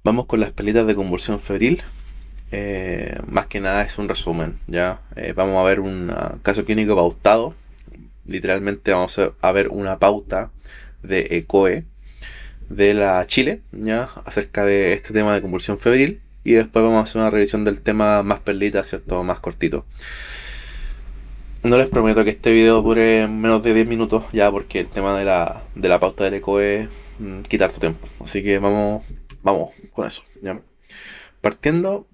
Vamos con las pelitas de convulsión febril. Más que nada es un resumen, ¿ya? Vamos a ver un caso clínico pautado. Literalmente vamos a ver una pauta de ECOE de la Chile, ¿ya? Acerca de este tema de convulsión febril. Y después vamos a hacer una revisión del tema más perlita, ¿cierto? Más cortito. No les prometo que este video dure menos de 10 minutos, ya, porque el tema de la pauta del ECOE es quitar tu tiempo. Así que vamos con eso, ¿ya? Partiendo,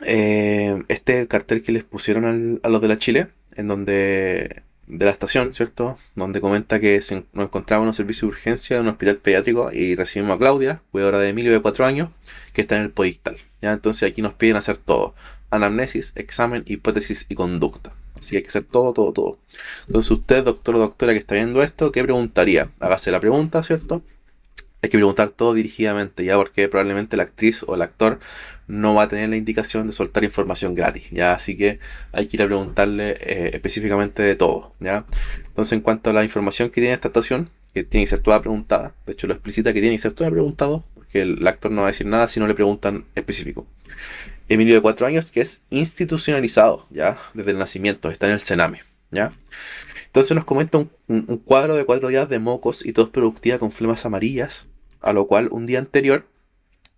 este es el cartel que les pusieron a los de la Chile, en donde, de la estación, ¿cierto? Donde comenta que nos encontramos en un servicio de urgencia de un hospital pediátrico y recibimos a Claudia, cuidadora de Emilio de 4 años, que está en el podictal. ¿Ya? Entonces aquí nos piden hacer todo: anamnesis, examen, hipótesis y conducta. Así que hay que hacer todo, todo, todo. Entonces usted, doctor o doctora que está viendo esto, ¿qué preguntaría? Hágase la pregunta, ¿cierto? Hay que preguntar todo dirigidamente, ya, porque probablemente la actriz o el actor no va a tener la indicación de soltar información gratis, ya, así que hay que ir a preguntarle específicamente de todo, ya. Entonces, en cuanto a la información que tiene esta estación, que tiene que ser toda preguntada, de hecho lo explicita que tiene que ser toda preguntado, porque el actor no va a decir nada si no le preguntan específico. Emilio de 4 años, que es institucionalizado, ya, desde el nacimiento, está en el Sename, ya. Entonces nos comenta un cuadro de 4 días de mocos y tos productiva con flemas amarillas, a lo cual un día anterior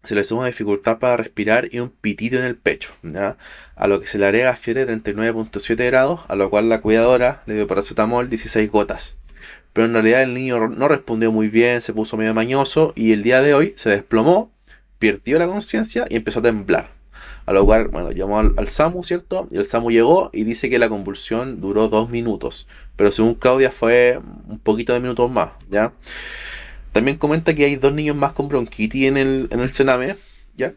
se le suma dificultad para respirar y un pitito en el pecho, ¿ya? A lo que se le agrega fiebre de 39.7 grados, a lo cual la cuidadora le dio paracetamol 16 gotas. Pero en realidad el niño no respondió muy bien, se puso medio mañoso y el día de hoy se desplomó, perdió la conciencia y empezó a temblar. A lo cual, bueno, llamó al SAMU, ¿cierto? Y el SAMU llegó y dice que la convulsión duró 2 minutos. Pero según Claudia fue un poquito de minutos más, ¿ya? También comenta que hay 2 niños más con bronquitis en el Sename, ¿ya?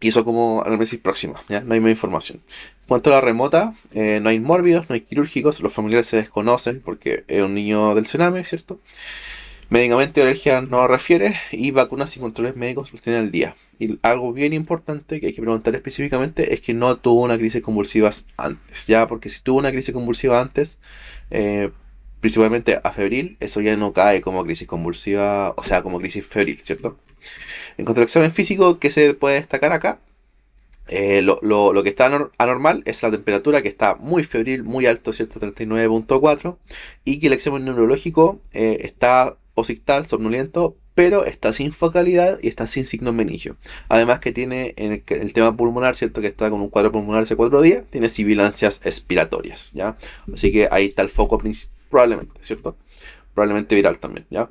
Y eso como análisis próxima, ¿ya? No hay más información. En cuanto a la remota, no hay mórbidos, no hay quirúrgicos, los familiares se desconocen porque es un niño del Sename, ¿cierto? Medicamento de alergia no refiere y vacunas y controles médicos los tiene al día. Y algo bien importante que hay que preguntar específicamente es que no tuvo una crisis convulsiva antes, ¿ya? Porque si tuvo una crisis convulsiva antes, eh, principalmente a febril, eso ya no cae como crisis convulsiva, o sea, como crisis febril, ¿cierto? En cuanto al examen físico, ¿qué se puede destacar acá? Lo que está anormal es la temperatura, que está muy febril, muy alto, ¿cierto? 39.4. Y que el examen neurológico está posictal, somnoliento, pero está sin focalidad y está sin signos meningio. Además que tiene en el tema pulmonar, ¿cierto? Que está con un cuadro pulmonar hace 4 días, tiene sibilancias expiratorias, ¿ya? Así que ahí está el foco probablemente, ¿cierto? Probablemente viral también, ¿ya?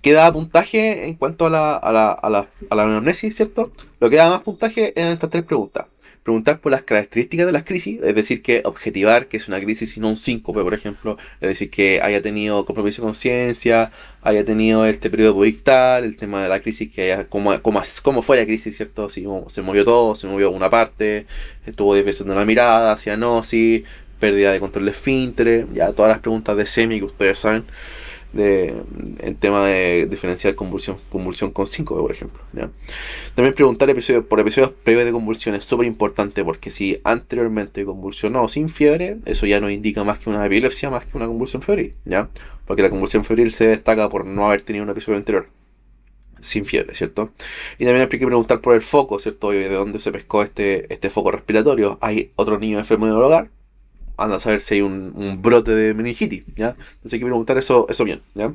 Queda puntaje en cuanto a la anamnesis, ¿cierto? Lo que da más puntaje en estas 3 preguntas. Preguntar por las características de las crisis, es decir, que objetivar que es una crisis y no un síncope, por ejemplo. Es decir, que haya tenido compromiso de conciencia, haya tenido este periodo budictal, el tema de la crisis, que haya, cómo fue la crisis, ¿cierto? Si se movió todo, se movió una parte, estuvo desviando una mirada, cianosis, pérdida de control de esfínteres, ya todas las preguntas de SEMI que ustedes saben el tema de diferenciar convulsión con síncope, por ejemplo, ¿ya? También preguntar por episodios previos de convulsión es súper importante, porque si anteriormente convulsionó sin fiebre, eso ya nos indica más que una epilepsia, más que una convulsión febril, ¿ya? Porque la convulsión febril se destaca por no haber tenido un episodio anterior sin fiebre, ¿cierto? Y también hay que preguntar por el foco, ¿cierto? ¿De dónde se pescó este foco respiratorio? ¿Hay otro niño enfermo en el hogar? Anda a saber si hay un brote de meningitis, ¿ya? Entonces hay que preguntar eso bien, ¿ya?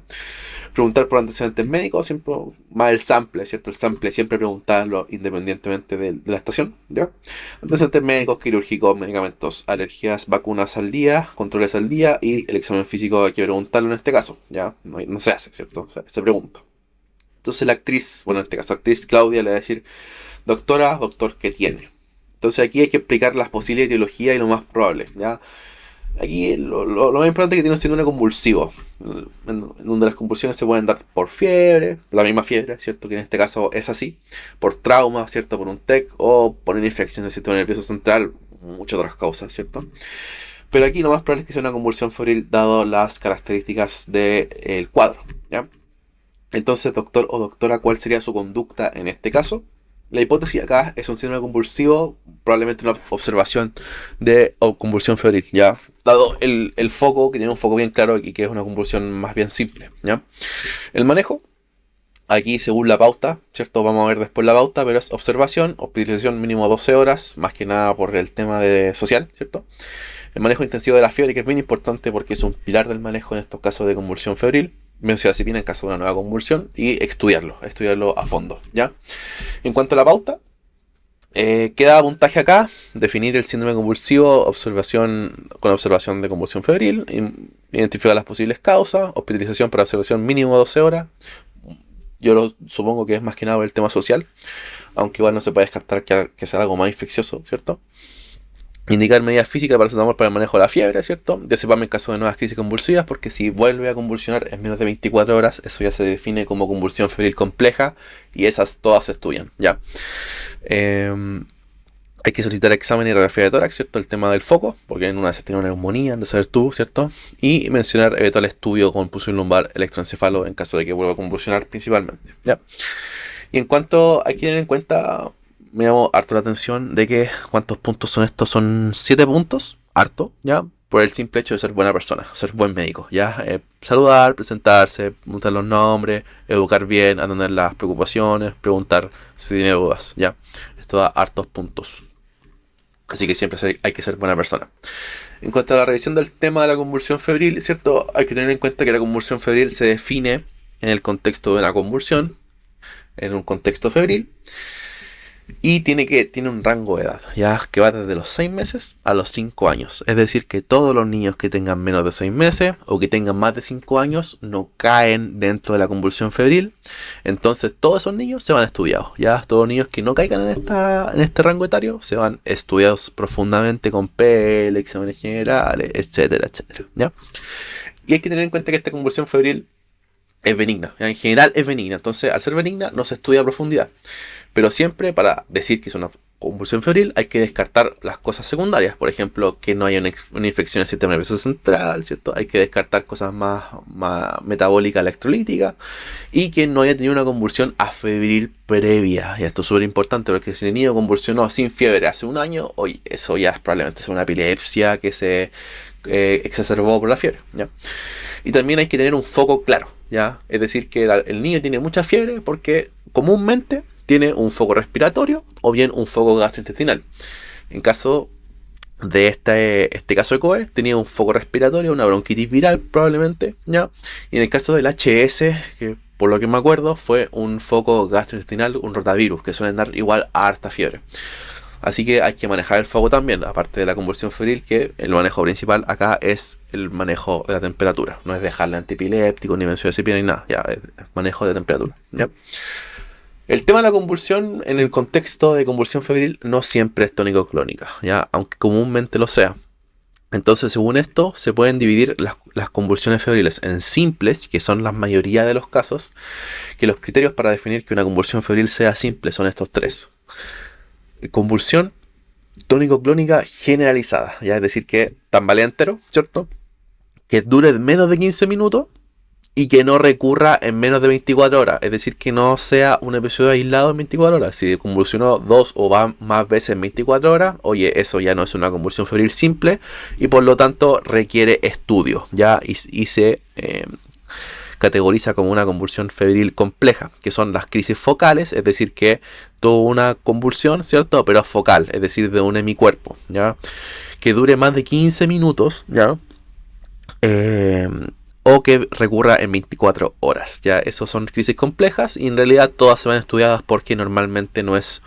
Preguntar por antecedentes médicos, siempre más el sample, ¿cierto? El sample siempre preguntarlo independientemente de la estación, ¿ya? Antecedentes médicos, quirúrgicos, medicamentos, alergias, vacunas al día, controles al día y el examen físico hay que preguntarlo en este caso, ¿ya? No se hace, ¿cierto? O sea, se pregunta. Entonces la actriz, bueno, en este caso actriz Claudia le va a decir: doctora, doctor, ¿qué tiene? Entonces aquí hay que explicar las posibles etiologías y lo más probable, ¿ya? Aquí lo más importante es que tiene un síndrome convulsivo, en donde las convulsiones se pueden dar por fiebre, la misma fiebre, ¿cierto? Que en este caso es así, por trauma, ¿cierto? Por un TEC o por una infección del sistema nervioso central, muchas otras causas, ¿cierto? Pero aquí lo más probable es que sea una convulsión febril, dado las características del cuadro, ¿ya? Entonces, doctor o doctora, ¿cuál sería su conducta en este caso? La hipótesis acá es un síndrome convulsivo, probablemente una observación de convulsión febril, ¿ya? Dado el foco, que tiene un foco bien claro y que es una convulsión más bien simple, ¿ya? El manejo, Aquí, según la pauta, ¿cierto? Vamos a ver después la pauta, pero es observación, hospitalización mínimo 12 horas, más que nada por el tema de social, ¿cierto? El manejo intensivo de la fiebre, que es bien importante porque es un pilar del manejo en estos casos de convulsión febril. Benzodiazepina en caso de una nueva convulsión y estudiarlo a fondo, ¿ya? En cuanto a la pauta, queda puntaje acá, definir el síndrome convulsivo, con observación de convulsión febril, identificar las posibles causas, hospitalización para observación mínimo 12 horas. Yo supongo que es más que nada por el tema social, aunque igual no se puede descartar que sea algo más infeccioso, ¿cierto? Indicar medidas físicas para el manejo de la fiebre, ¿cierto? Diazepam en caso de nuevas crisis convulsivas, porque si vuelve a convulsionar en menos de 24 horas, eso ya se define como convulsión febril compleja y esas todas se estudian, ¿ya? Hay que solicitar examen y radiografía de tórax, ¿cierto? El tema del foco, porque en una vez tiene una neumonía, han de saber tú, ¿cierto? Y mencionar eventual estudio con pulso lumbar electroencefalo en caso de que vuelva a convulsionar principalmente, ¿ya? Y en cuanto hay que tener en cuenta, me llamó harto la atención de que cuántos puntos son estos, son 7 puntos, harto, ¿ya? Por el simple hecho de ser buena persona, ser buen médico, ¿ya? Saludar, presentarse, preguntar los nombres, educar bien, atender las preocupaciones, preguntar si tiene dudas, ¿ya? Esto da hartos puntos. Así que siempre hay que ser buena persona. En cuanto a la revisión del tema de la convulsión febril, ¿cierto? Hay que tener en cuenta que la convulsión febril se define en el contexto de una convulsión, en un contexto febril, y tiene un rango de edad, ya que va desde los 6 meses a los 5 años. Es decir, que todos los niños que tengan menos de 6 meses o que tengan más de 5 años no caen dentro de la convulsión febril. Entonces todos esos niños se van estudiados. Ya todos los niños que no caigan en este rango etario se van estudiados profundamente con PL, exámenes generales, etcétera, etcétera. ¿Ya? Y hay que tener en cuenta que esta convulsión febril es benigna. ¿Ya? En general es benigna. Entonces, al ser benigna, no se estudia a profundidad. Pero siempre para decir que es una convulsión febril hay que descartar las cosas secundarias. Por ejemplo, que no haya una infección del sistema nervioso central, ¿cierto? Hay que descartar cosas más metabólicas, electrolíticas. Y que no haya tenido una convulsión afebril previa. Y esto es súper importante porque si el niño convulsionó sin fiebre hace un año, oye, eso ya es probablemente una epilepsia que se exacerbó por la fiebre, ¿ya? Y también hay que tener un foco claro, ¿ya? Es decir, que el niño tiene mucha fiebre porque comúnmente tiene un foco respiratorio o bien un foco gastrointestinal. En caso de este caso de COE, tenía un foco respiratorio, una bronquitis viral probablemente, ¿ya? Y en el caso del HS, que por lo que me acuerdo, fue un foco gastrointestinal, un rotavirus, que suelen dar igual a harta fiebre. Así que hay que manejar el foco también, aparte de la convulsión febril, que el manejo principal acá es el manejo de la temperatura. No es dejarle antipiléptico, ni benzodiazepina, ni nada, ya, es manejo de temperatura, ¿ya? El tema de la convulsión en el contexto de convulsión febril no siempre es tónico-clónica, ¿ya? Aunque comúnmente lo sea. Entonces, según esto, se pueden dividir las convulsiones febriles en simples, que son la mayoría de los casos, que los criterios para definir que una convulsión febril sea simple son estos tres. Convulsión tónico-clónica generalizada, ¿ya? Es decir, que tambalea entero, ¿cierto? Que dure menos de 15 minutos. Y que no recurra en menos de 24 horas. Es decir, que no sea un episodio aislado en 24 horas. Si convulsionó 2 o más veces en 24 horas, oye, eso ya no es una convulsión febril simple. Y por lo tanto requiere estudio, ¿ya? Y se categoriza como una convulsión febril compleja. Que son las crisis focales. Es decir, que tuvo una convulsión, ¿cierto? Pero focal. Es decir, de un hemicuerpo, ¿ya? Que dure más de 15 minutos, ¿ya? O que recurra en 24 horas. Ya, esos son crisis complejas y en realidad todas se van estudiadas porque normalmente no es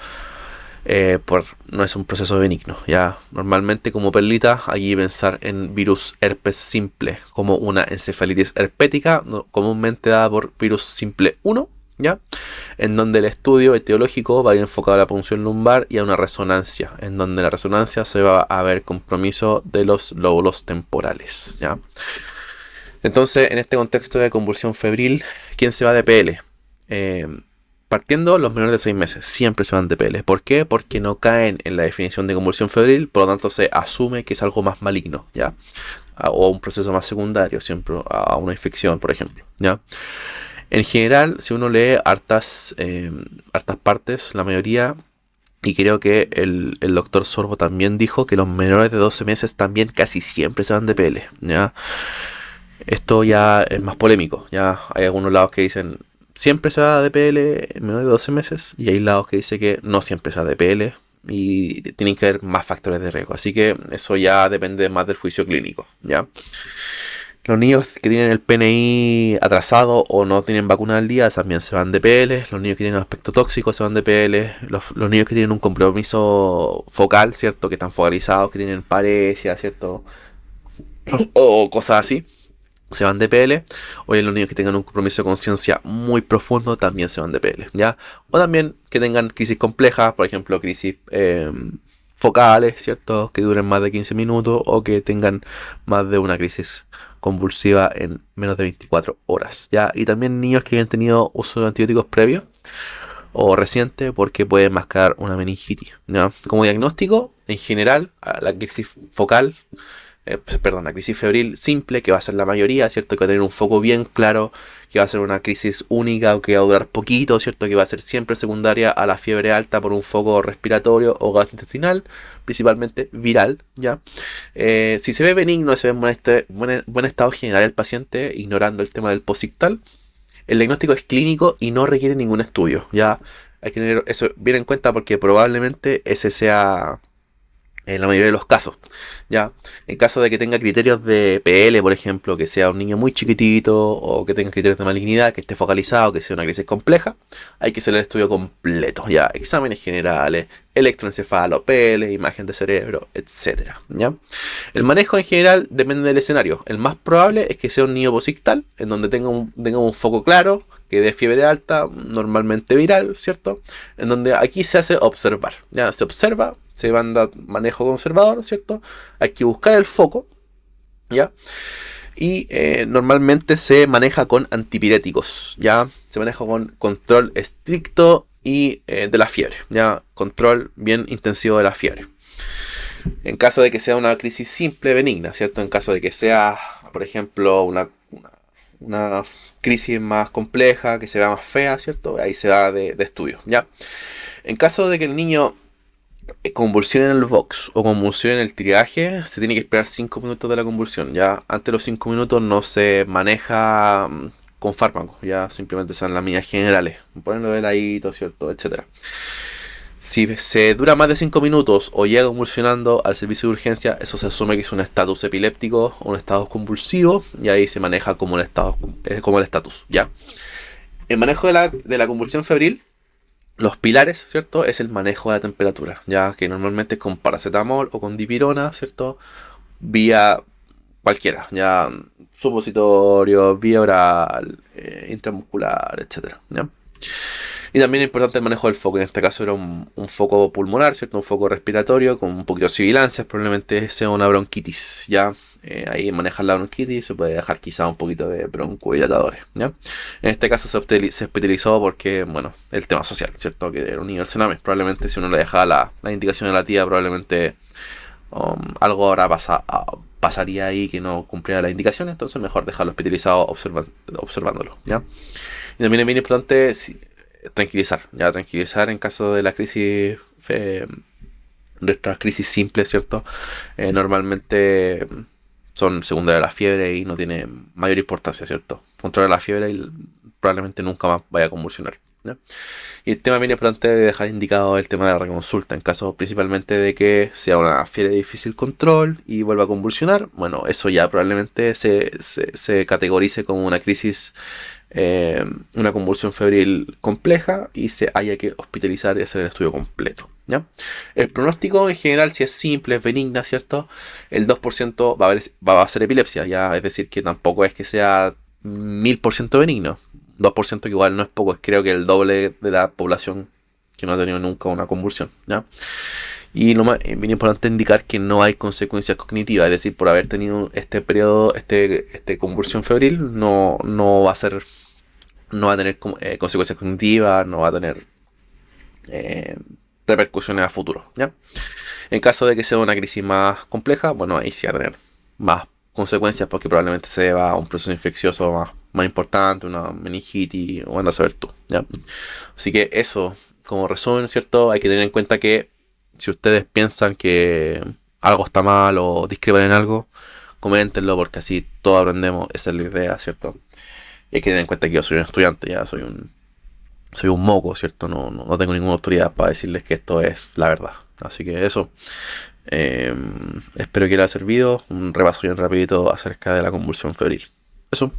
un proceso benigno. Ya, normalmente como perlita hay que pensar en virus herpes simple como una encefalitis herpética, comúnmente dada por virus simple 1. ¿Ya? En donde el estudio etiológico va a ir enfocado a la punción lumbar y a una resonancia, en donde la resonancia se va a ver compromiso de los lóbulos temporales, ¿ya? Entonces, en este contexto de convulsión febril, ¿quién se va de PL? Partiendo los menores de 6 meses, siempre se van de PL. ¿Por qué? Porque no caen en la definición de convulsión febril, por lo tanto se asume que es algo más maligno, ¿ya? O un proceso más secundario, siempre a una infección, por ejemplo, ¿ya? En general, si uno lee hartas partes, la mayoría, y creo que el doctor Sorbo también dijo que los menores de 12 meses también casi siempre se van de PL, ¿ya? Esto ya es más polémico, ya hay algunos lados que dicen siempre se va a DPL en menos de 12 meses y hay lados que dice que no siempre se va a DPL y tienen que haber más factores de riesgo. Así que eso ya depende más del juicio clínico, ¿ya? Los niños que tienen el PNI atrasado o no tienen vacuna al día también se van de PL. Los niños que tienen aspecto tóxico se van de PL. Los niños que tienen un compromiso focal, ¿cierto? Que están focalizados, que tienen paresia, ¿cierto? O cosas así, se van de PL. O bien los niños que tengan un compromiso de conciencia muy profundo también se van de PL, ¿ya? O también que tengan crisis complejas, por ejemplo, crisis focales, ¿cierto? Que duren más de 15 minutos o que tengan más de una crisis convulsiva en menos de 24 horas, ¿ya? Y también niños que hayan tenido uso de antibióticos previos o reciente porque puede mascar una meningitis, ¿ya? Como diagnóstico, en general, la crisis focal, la crisis febril simple, que va a ser la mayoría, ¿cierto? Que va a tener un foco bien claro, que va a ser una crisis única o que va a durar poquito, ¿cierto? Que va a ser siempre secundaria a la fiebre alta por un foco respiratorio o gastrointestinal, principalmente viral, ¿ya? Si se ve benigno, se ve en buen estado general el paciente, ignorando el tema del posictal, el diagnóstico es clínico y no requiere ningún estudio, ¿ya? Hay que tener eso bien en cuenta porque probablemente ese sea en la mayoría de los casos, ¿ya? En caso de que tenga criterios de PL, por ejemplo, que sea un niño muy chiquitito o que tenga criterios de malignidad, que esté focalizado, que sea una crisis compleja, hay que hacer el estudio completo, ¿ya? Exámenes generales, electroencefalo, PL, imagen de cerebro, etcétera, ¿ya? El manejo en general depende del escenario. El más probable es que sea un niño posictal, en donde tenga un foco claro, que dé fiebre alta, normalmente viral, ¿cierto? En donde aquí se hace observar, ¿ya? Se observa, se manda manejo conservador, ¿cierto? Hay que buscar el foco, ¿ya? Y normalmente se maneja con antipiréticos, ¿ya? Se maneja con control estricto y de la fiebre, ¿ya? Control bien intensivo de la fiebre. En caso de que sea una crisis simple, benigna, ¿cierto? En caso de que sea, por ejemplo, una crisis más compleja, que se vea más fea, ¿cierto? Ahí se va de estudio, ¿ya? En caso de que el niño convulsione en el box o convulsione en el triaje, se tiene que esperar 5 minutos de la convulsión, ¿ya? Antes de los 5 minutos no se maneja con fármacos, ya simplemente son las medidas generales, ponerlo de ladito, ¿cierto? Etcétera. Si se dura más de 5 minutos o llega convulsionando al servicio de urgencia, eso se asume que es un estatus epiléptico o un estado convulsivo y ahí se maneja como el estatus, ¿ya? El manejo de la convulsión febril, los pilares, ¿cierto? Es el manejo de la temperatura, ya que normalmente es con paracetamol o con dipirona, ¿cierto? Vía cualquiera, ya supositorio, vía oral, intramuscular, etcétera, ¿ya? Y también es importante el manejo del foco. En este caso era un foco pulmonar, ¿cierto? Un foco respiratorio con un poquito de sibilancias. Probablemente sea una bronquitis, ¿ya? Ahí manejar la bronquitis se puede dejar quizá un poquito de broncodilatadores, ¿ya? En este caso se hospitalizó porque, bueno, el tema social, ¿cierto? Que era un niño del Sename. Probablemente si uno le dejaba la indicación a la tía, probablemente algo ahora pasaría ahí que no cumpliera la indicación. Entonces mejor dejarlo hospitalizado observándolo, ¿ya? Y también es bien importante tranquilizar en caso de la crisis, de estas crisis simples, ¿cierto? Normalmente son secundarias a la fiebre y no tiene mayor importancia, ¿cierto? Controlar la fiebre y probablemente nunca más vaya a convulsionar, ¿ya? Y el tema bien importante de dejar indicado el tema de la reconsulta, en caso principalmente de que sea una fiebre de difícil control y vuelva a convulsionar. Bueno, eso ya probablemente se categorice como una crisis, una convulsión febril compleja y se haya que hospitalizar y hacer el estudio completo, ¿ya? El pronóstico en general, si es simple, es benigna, ¿cierto? El 2% va a ser epilepsia, ya, es decir, que tampoco es que sea 1000% benigno. 2% que igual no es poco, es creo que el doble de la población que no ha tenido nunca una convulsión, ¿ya? Y lo más bien importante indicar que no hay consecuencias cognitivas, es decir, por haber tenido este periodo, este convulsión febril, no va a tener consecuencias cognitivas, no va a tener repercusiones a futuro, ¿ya? En caso de que sea una crisis más compleja, bueno, ahí sí va a tener más consecuencias porque probablemente se deba a un proceso infeccioso más importante, una meningitis, o anda a saber tú, ¿ya? Así que eso, como resumen, ¿cierto? Hay que tener en cuenta que si ustedes piensan que algo está mal o discrepan en algo, coméntenlo porque así todos aprendemos, esa es la idea, ¿cierto? Y hay que tener en cuenta que yo soy un estudiante, ya soy un moco, ¿cierto? No tengo ninguna autoridad para decirles que esto es la verdad. Así que eso. Espero que les haya servido. Un repaso bien rapidito acerca de la convulsión febril. Eso.